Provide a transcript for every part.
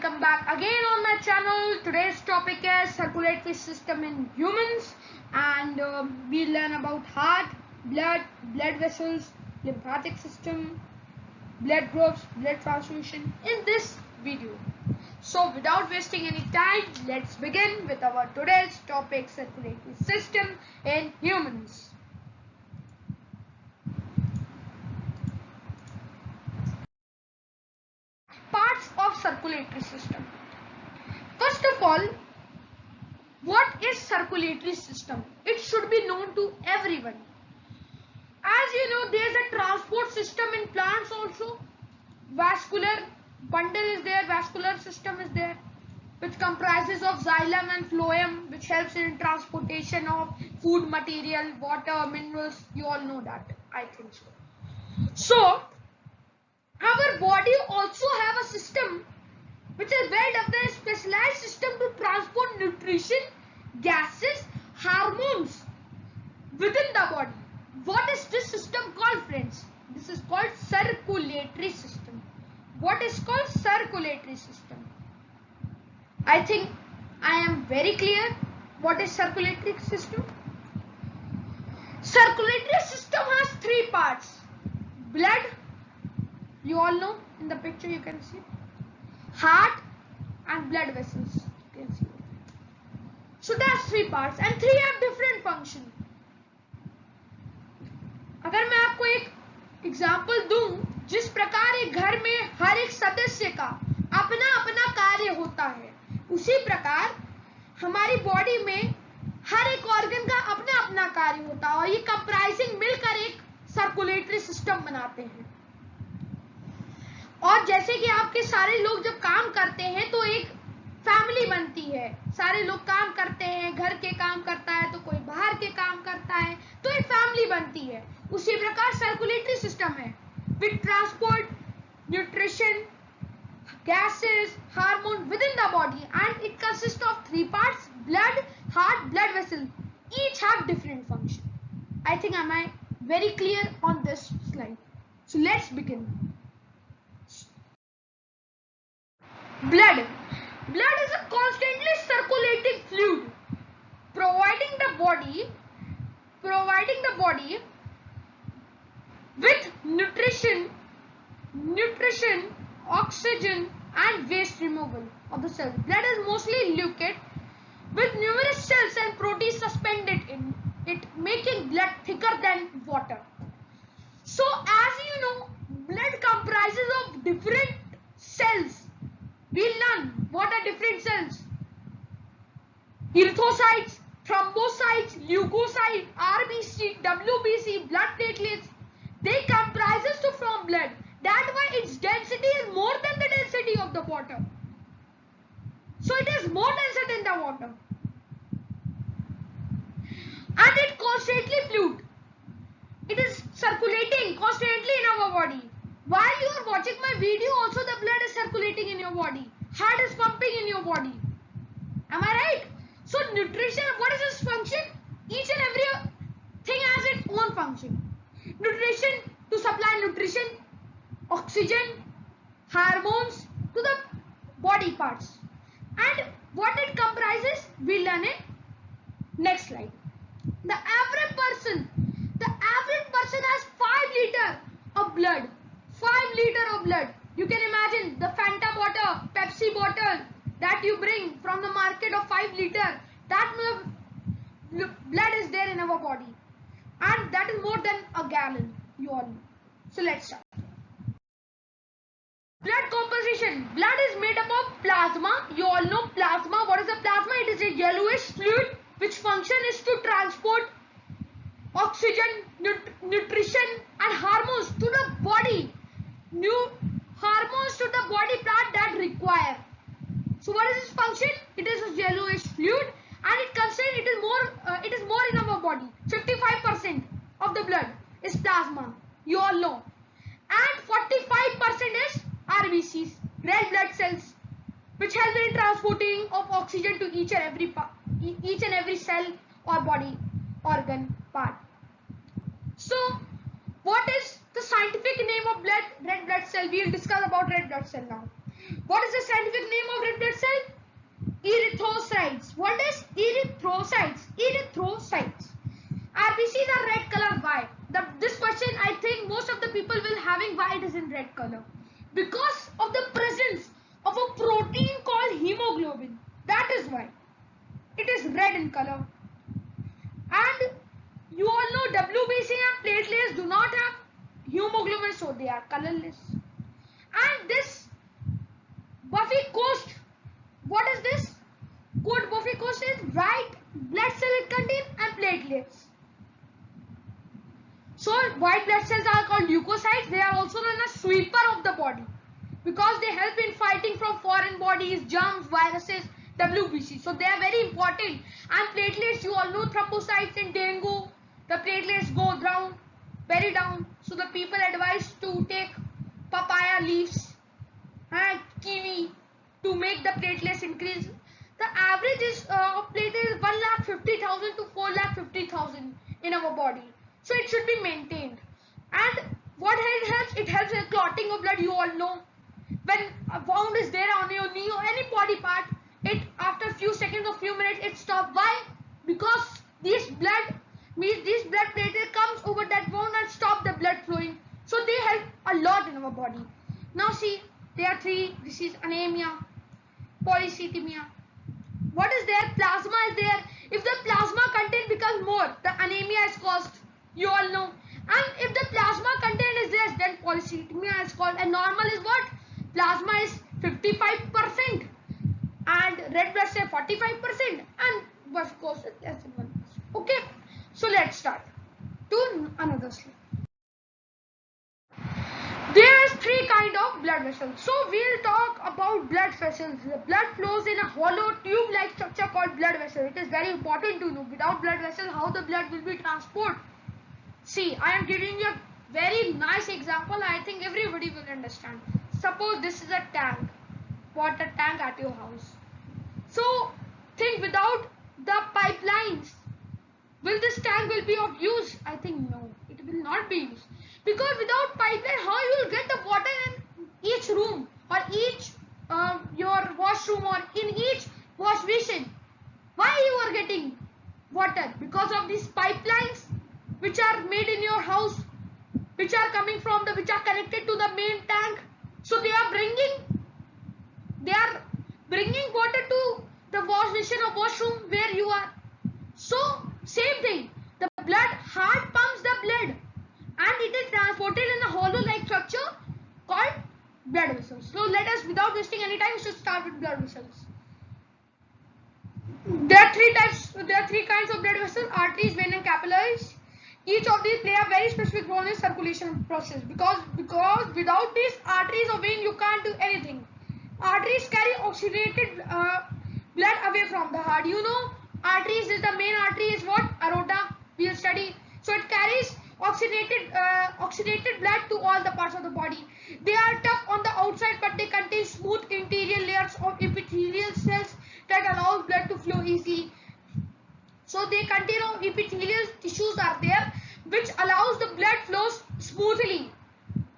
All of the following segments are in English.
welcome back again on my channel. Today's topic is circulatory system in humans, and we'll learn about heart, blood vessels, lymphatic system, blood groups, blood transfusion in this video. So without wasting any time, let's begin with our today's topic, circulatory system in humans. Parts of circulatory system. First of all, what is circulatory system? It should be known to everyone. As you know, there is a transport system in plants also. Vascular bundle is there, vascular system is there, which comprises of xylem and phloem, which helps in transportation of food material, water, minerals. You all know that, I think so. So our body also have a system which is well developed, a specialized system to transport nutrition, gases, hormones within the body. What is this system called, friends? This is called circulatory system. What is called circulatory system? I think I am very clear what is circulatory system. Circulatory system has three parts. Blood, you all know, in the picture you can see. Heart and blood vessels, you can see. So that's three parts and three have different function. अगर मैं आपको एक example दूं, जिस प्रकार एक घर में हर एक सदस्य का अपना अपना कार्य होता है, उसी प्रकार हमारी बॉडी में हर एक ऑर्गन का अपना अपना कार्य होता है और ये कंप्राइजिंग मिलकर एक सर्कुलेटरी सिस्टम बनाते हैं. और जैसे कि आपके सारे लोग जब काम करते हैं तो एक फैमिली बनती है. सारे लोग काम करते हैं, घर के काम करता है तो कोई बाहर के काम करता है, तो एक फैमिली बनती है. उसी प्रकार सर्कुलेटरी सिस्टम है, with transport nutrition, gases, hormone within the body, and it consists of three parts: blood, heart, blood vessel. Each have different function. I think am I very clear on this slide? So let's begin. Blood. Blood is a constantly circulating fluid, providing the body with nutrition, oxygen and waste removal of the cells. Blood is mostly liquid with numerous cells and proteins suspended in it, making blood thicker than water. So as you know, blood comprises of different cells. We'll learn what are different cells. Erythrocytes, thrombocytes, leukocytes, RBC, WBC, blood platelets. They comprises to form blood. That's why its density is more than the density of the water. So it is more denser than the water. And it constantly fluid. It is circulating constantly in our body. While you are watching my video, also the blood is circulating in your body. Heart is pumping in your body. Am I right? So nutrition, what is its function? Each and every thing has its own function. Nutrition, to supply nutrition, oxygen, hormones to the body parts. And what it comprises, we'll learn in next slide. The average person has 5 liters of blood. 5 liters of blood. You can imagine the Fanta bottle, Pepsi bottle that you bring from the market of 5 liters. That blood is there in our body. And that is more than a gallon. You all know. So let's start. Blood composition. Blood is made up of plasma. You all know plasma. What is a plasma? It is a yellowish fluid which function is to transport oxygen, nutrition and hormones to the body. New hormones to the body part that require. So what is its function? It is a yellowish fluid and it is more in our body. 55% of the blood is plasma. You all know. And 45% is RBCs, red blood cells, which help in transporting of oxygen to each and every cell or body organ part. So what is the scientific name of red blood cell? We will discuss about red blood cell now. What is the scientific name of red blood cell? Erythrocytes. What is erythrocytes? Erythrocytes. RBCs are red color. Why? This question, I think most of the people will having why it is in red color. Because of the presence of a protein called hemoglobin. That is why it is red in color. And you all know WBC and platelets do not have hemoglobin, so they are colorless. And this Buffy coast, what is this? Code Buffy coast is white blood cell it contains and platelets. So white blood cells are called leukocytes. They are also known as sweeper of the body because they help in fighting from foreign bodies, germs, viruses, WBC. So they are very important. And platelets, you all know thrombocytes in dengue. The platelets go down, very down. So the people advised to take papaya leaves and kiwi to make the platelets increase. The average is of platelets is 1,50,000 to 4,50,000 in our body. So it should be maintained. And what it helps? It helps in clotting of blood. You all know when a wound is there on your knee or any body part, it after a few seconds or few minutes it stops. Why? Because this blood platelet comes over that wound and stop the blood flowing. So they help a lot in our body. Now see, there are three. This is anemia, polycythemia. What is there? Plasma is there. If the plasma content becomes more, the anemia is caused. You all know. And if the plasma content is less, then polycythemia is called. And normal is what? Plasma is 55% and red blood cell 45% and of course it's less than 1%. Okay, so let's start to another slide. There is three kind of blood vessels. So we'll talk about blood vessels. The blood flows in a hollow tube-like structure called blood vessel. It is very important to know. Without blood vessel, how the blood will be transported. See, I am giving you a very nice example. I think everybody will understand. Suppose this is a tank, water tank at your house. So think without the pipelines, will this tank will be of use? I think no, it will not be used. Because without pipeline, how you will get the water in each room or each your washroom or in each wash basin? Why you are getting water? Because of these pipelines which are made in your house, which are coming from which are connected to the main tank. So they are bringing water to the wash basin or washroom where you are. So same thing, the heart pumps the blood and it is transported in a hollow-like structure called blood vessels. So let us, without wasting any time, we should start with blood vessels. There are three kinds of blood vessels: arteries, veins, and capillaries. Each of these play a very specific role in circulation process because without these arteries or veins, you can't do anything. Arteries carry oxygenated blood away from the heart. You know, arteries is the main artery is what? Aorta. We will study. So it carries oxygenated blood to all the parts of the body. They are tough on the outside, but they contain smooth interior layers of epithelial cells that allow blood to flow easily. So they contain epithelial tissues are there, which allows the blood flows smoothly,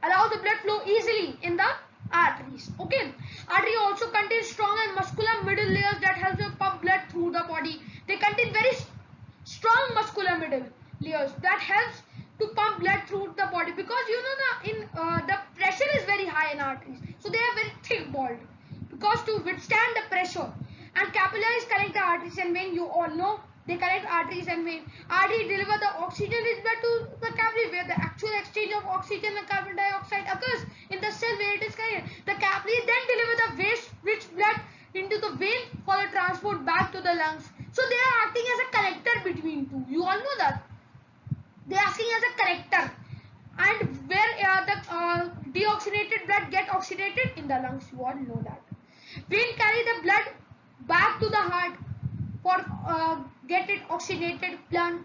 allows the blood flow easily in the arteries. Okay. Artery also contains strong and muscular middle layers that help to pump blood through the body. They contain very strong muscular middle layers that helps to pump blood through the body because you know the pressure is very high in arteries. So they are very thick walled because to withstand the pressure. And capillaries connect the arteries and veins. You all know they connect arteries and veins. Arteries deliver the oxygen-rich blood to the capillary where the actual exchange of oxygen and carbon dioxide occurs in the cell where it is carried. The capillary then deliver the waste-rich blood into the vein for the transport back to the lungs. So they are acting as a connector between two. You all know that. They are acting as a connector. And where the deoxygenated blood get oxygenated in the lungs. You all know that. Vein carry the blood back to the heart for get it oxygenated,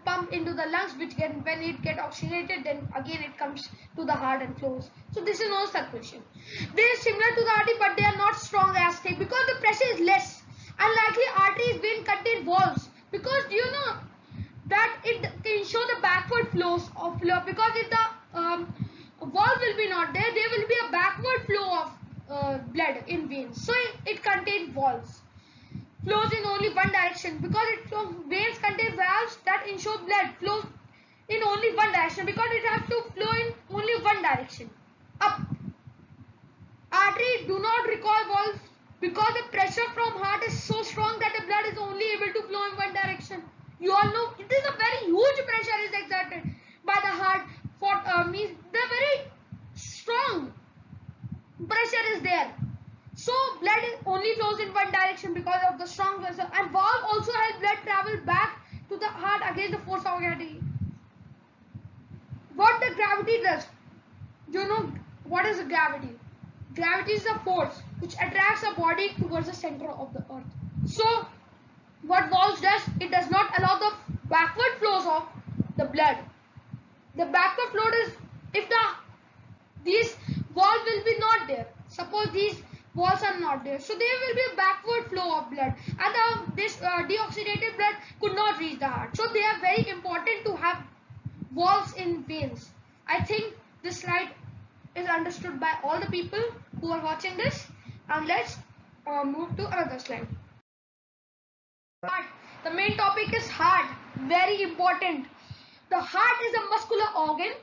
pump into the lungs, which when it get oxygenated, then again it comes to the heart and flows. So this is no circulation. They are similar to the artery, but they are not strong as thick because the pressure is less. Unlikely arteries vein contain valves because you know that it can show the backward flows of blood because if the valve will be not there, there will be a backward flow of blood in veins. So it contains valves. Flows in only one direction because veins contain valves that ensure blood flows in only one direction because it has to flow in only one direction. Up. Arteries do not require valves because the pressure from heart is so strong that the blood is only able to flow in one direction. You all know it is a very huge pressure is exerted by the heart for means the very strong pressure is there. So blood only flows in one direction because of the strong pressure, and valve also help blood travel back to the heart against the force of gravity. What the gravity does? You know what is the gravity? Gravity is the force which attracts a body towards the center of the earth. So what valves does? It does not allow the backward flows of the blood. The backward flow is if these valves will be not there. Suppose these walls are not there, so there will be a backward flow of blood, and this deoxygenated blood could not reach the heart. So they are very important to have valves in veins. I think this slide is understood by all the people who are watching this, and let's move to another slide. Heart. The main topic is heart. Very important. The heart is a muscular organ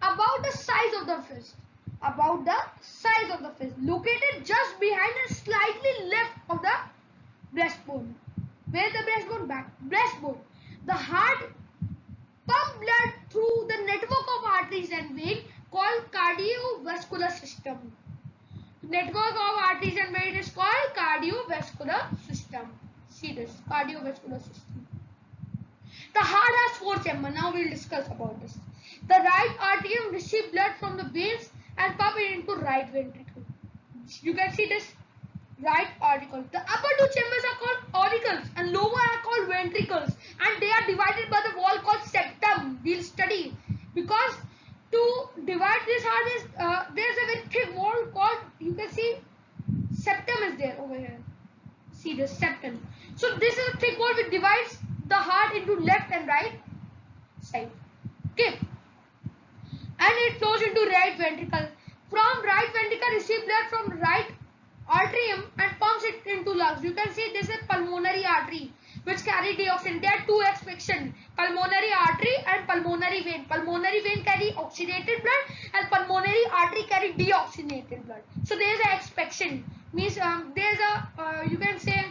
about the size of the fist. About the size of the fist. Located just behind and slightly left of the breastbone. Where is the breastbone? Back. Breastbone. The heart pumps blood through the network of arteries and veins called cardiovascular system. Network of arteries and veins is called cardiovascular system. See this, cardiovascular system. The heart has four chambers. Now we will discuss about this. The right atrium receives blood from the veins and pump it into right ventricle. You can see this right auricle. The upper two chambers are called auricles and lower are called ventricles, and they are divided by the wall called septum. We'll study because to divide this heart is there's a very thick wall called, you can see septum is there over here. See the septum. So this is a thick wall which divides the heart into left and right side. Okay. And it flows into right ventricle. From right ventricle receive blood from right atrium and pumps it into lungs. You can see this is pulmonary artery which carry deoxygen. There are two expection, pulmonary artery and pulmonary vein. Pulmonary vein carry oxygenated blood and pulmonary artery carry deoxygenated blood. So there is an expection, means there is a you can say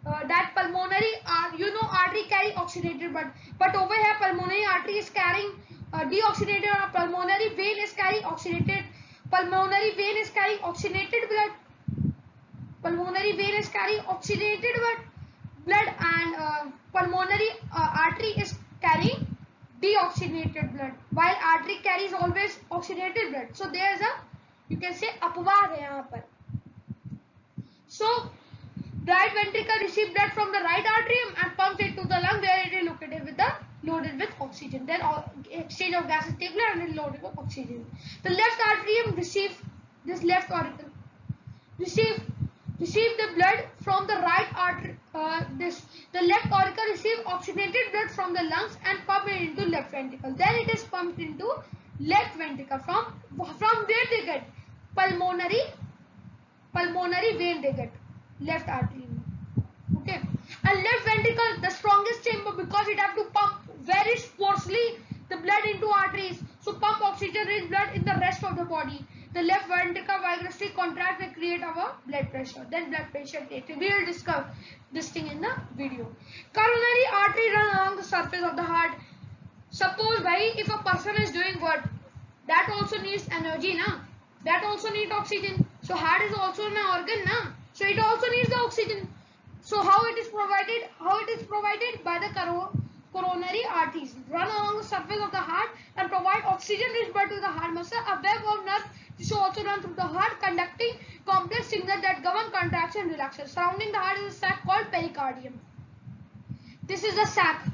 that pulmonary artery carry oxygenated blood, but over here pulmonary artery is carrying deoxygenated, or pulmonary vein is carrying oxygenated. Pulmonary vein is carrying oxygenated blood. Pulmonary vein is carrying oxygenated blood, and pulmonary artery is carrying deoxygenated blood, while artery carries always oxygenated blood. So there is a, you can say, अपवाद है यहाँ पर. So right ventricle receives blood from the right atrium and pumps it to the lung where it is loaded with oxygen. Then exchange of gases take place and it is loaded with oxygen. The left atrium receives this left auricle receive the blood from the right artery. The left auricle receive oxygenated blood from the lungs and pump it into left ventricle. Then it is pumped into left ventricle. From where they get pulmonary vein they get left artery. Okay, and left ventricle the strongest chamber because it have to pump very forcefully the blood into arteries. So pump oxygen rich blood in the rest of the body. The left ventricle vigorously contract and create our blood pressure. Then blood pressure takes. We will discuss this thing in the video. Coronary artery run along the surface of the heart. Suppose if a person is doing what, that also needs energy, na? That also needs oxygen. So heart is also an organ, na? So it also needs the oxygen. So how it is provided? How it is provided? By the coronary arteries run along the surface of the heart and provide oxygen rich blood to the heart muscle. A web of nerve tissue also run through the heart, conducting complex signals that govern contraction and relaxation. Surrounding the heart is a sac called pericardium. This is the sac.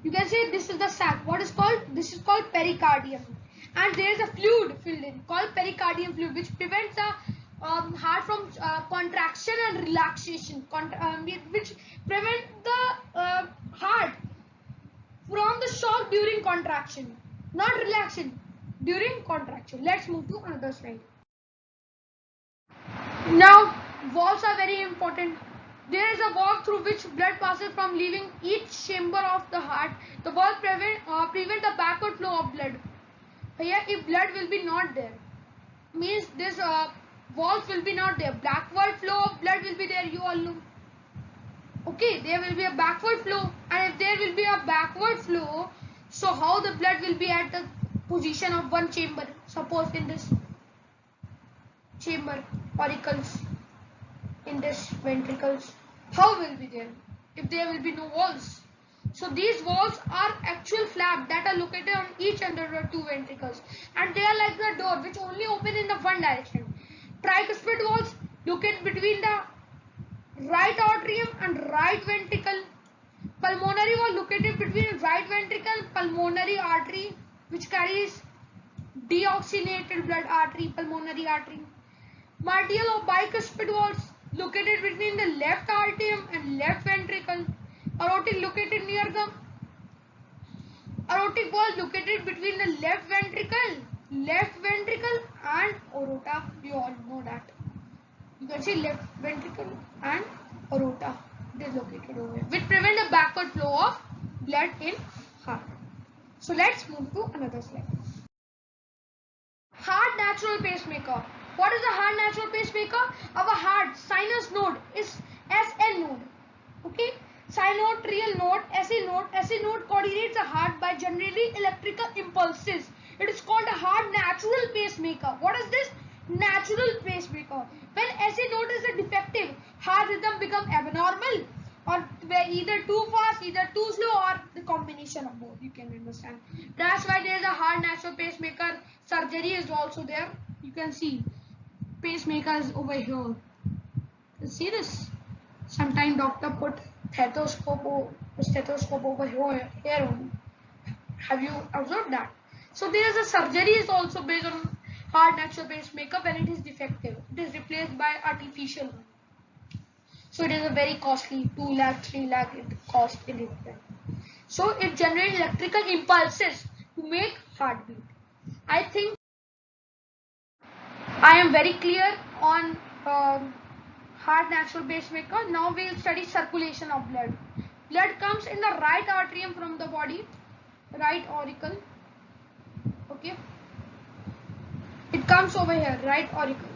You can say this is the sac. What is called? This is called pericardium. And there is a fluid filled in called pericardium fluid, which prevents the heart from contraction and relaxation, which prevent the heart from the shock during contraction, not relaxation, during contraction. Let's move to another slide. Now, valves are very important. There is a valve through which blood passes from leaving each chamber of the heart. The valve prevent the backward flow of blood. Here, if blood will be not there, means this valve will be not there. Backward flow of blood will be there. You all know. Okay, there will be a backward flow, and if there will be a backward flow, so how the blood will be at the position of one chamber? Suppose in this chamber, auricles, in this ventricles, how will be there if there will be no walls? So these walls are actual flap that are located on each under the two ventricles, and they are like the door which only open in the one direction. Tricuspid walls located between the right atrium and right ventricle. Pulmonary wall located between right ventricle and pulmonary artery, which carries deoxygenated blood artery, pulmonary artery. Martial or bicuspid walls located between the left atrium and left ventricle. Aortic located near the aortic wall located between the left ventricle and aorta. You all know that. You can see left ventricle and aorta. It is located over here, which prevent the backward flow of blood in heart. So let's move to another slide. Heart natural pacemaker. What is a heart natural pacemaker? Our heart sinus node is SN node. Okay, sinoatrial node, SE node coordinates the heart by generating electrical impulses. It is called a heart natural pacemaker. What is this? Natural pacemaker. When SE node is a defective, heart rhythm become abnormal, or either too fast, either too slow, or the combination of both. You can understand. That's why there is a heart natural pacemaker. Surgery is also there. You can see pacemakers over here. You see this? Sometimes doctor put stethoscope over here only. Have you observed that? So there is a surgery is also based on heart natural pacemaker when it is defective. It is replaced by artificial one. So it is a very costly, 2 lakh, 3 lakh it cost in it. So it generates electrical impulses to make heartbeat. I think I am very clear on heart natural pacemaker. Now we will study circulation of blood. Blood comes in the right atrium from the body, right auricle. Okay, it comes over here, right auricle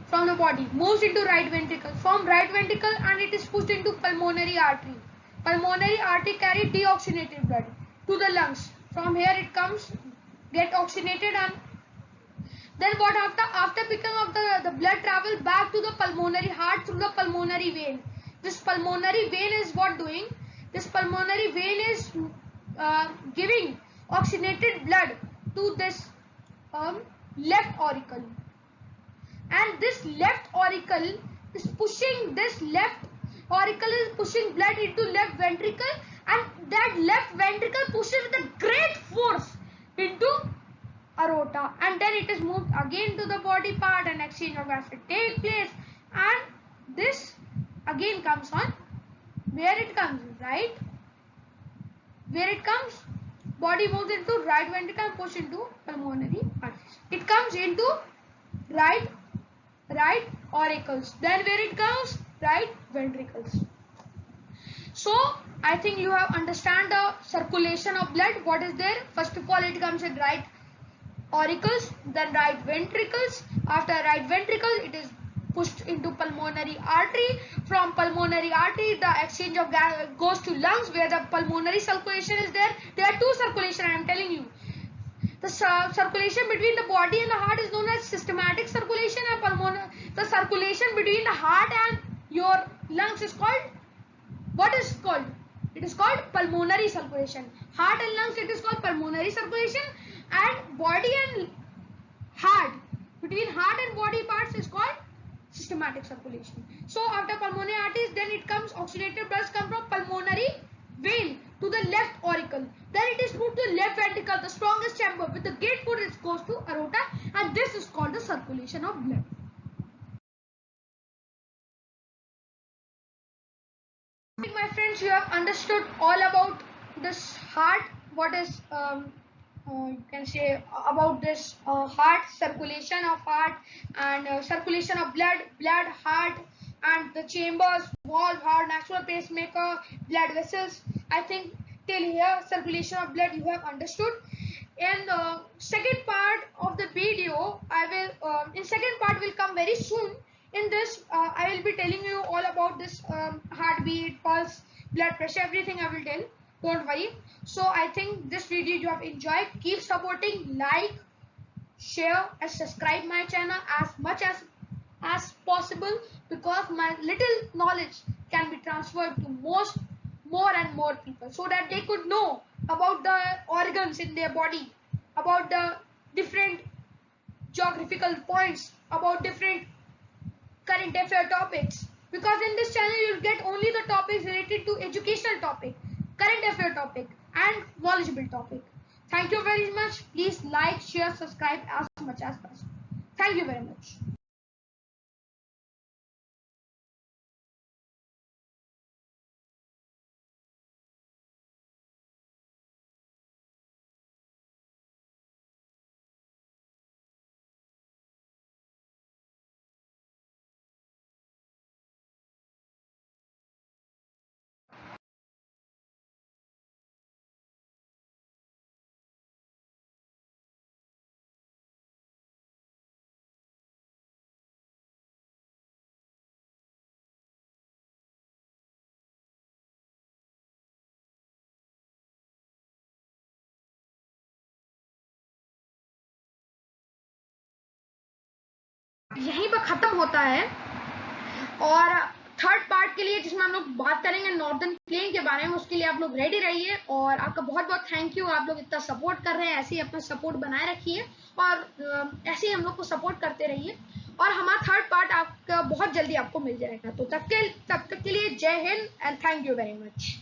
from the body, moves into right ventricle, from right ventricle, and it is pushed into pulmonary artery. Pulmonary artery carry deoxygenated blood to the lungs. From here it comes, get oxygenated, and then what after picking up the blood travel back to the pulmonary heart through the pulmonary vein. This pulmonary vein is what doing? This pulmonary vein is giving oxygenated blood to this left auricle. And this left auricle is pushing blood into left ventricle, and that left ventricle pushes with a great force into aorta, and then it is moved again to the body part and exchange of acid take place, and this again comes on where it comes, right? Where it comes, body moves into right ventricle and push into pulmonary arteries. It comes into right auricles. Then where it comes, right ventricles. So I think you have understand the circulation of blood. What is there? First of all, it comes in right auricles, then right ventricles. After right ventricle, it is pushed into pulmonary artery. From pulmonary artery, the exchange of gas goes to lungs, where the pulmonary circulation is there. There are two circulation, I am telling you. The circulation between the body and the heart is known as systematic circulation, and the circulation between the heart and your lungs is called, what is called? It is called pulmonary circulation. Heart and lungs, it is called pulmonary circulation, and body and heart, between heart and body parts, is called systematic circulation. So after pulmonary arteries, then it comes, oxygenated blood come from pulmonary vein to the left auricle. Then it is moved to left ventricle, the strongest chamber. With the gate put, it goes to aorta, and this is called the circulation of blood. I think, my friends, you have understood all about this heart. What is you can say about this heart, circulation of heart, and circulation of blood, heart, and the chambers, valve, heart, natural pacemaker, blood vessels. I think till here circulation of blood you have understood. In the second part of the video, I will in second part will come very soon. In this, I will be telling you all about this heartbeat, pulse, blood pressure, everything I will tell. Don't worry. So I think this video you have enjoyed. Keep supporting, like, share, and subscribe my channel as much as possible, because my little knowledge can be transferred to more and more people, so that they could know about the organs in their body, about the different geographical points, about different current affair topics. Because in this channel you'll get only the topics related to educational topic, current affair topic, and knowledgeable topic. Thank you very much. Please like, share, subscribe as much as possible. Thank you very much. यहीं पर खत्म होता है, और third part के लिए जिसमें हम लोग बात करेंगे नॉर्दर्न प्लेन के बारे में, उसके लिए आप लोग रेडी रहिए। और आपका बहुत बहुत थैंक यू, आप लोग इतना सपोर्ट कर रहे हैं, ऐसे ही अपना सपोर्ट बनाए रखिए, और ऐसे ही हम लोग को सपोर्ट करते रहिए। और हमारा थर्ड पार्ट आपका बहुत जल्दी आपको मिल जाएगा। तो तब तक के लिए जय Hind and thank you very much.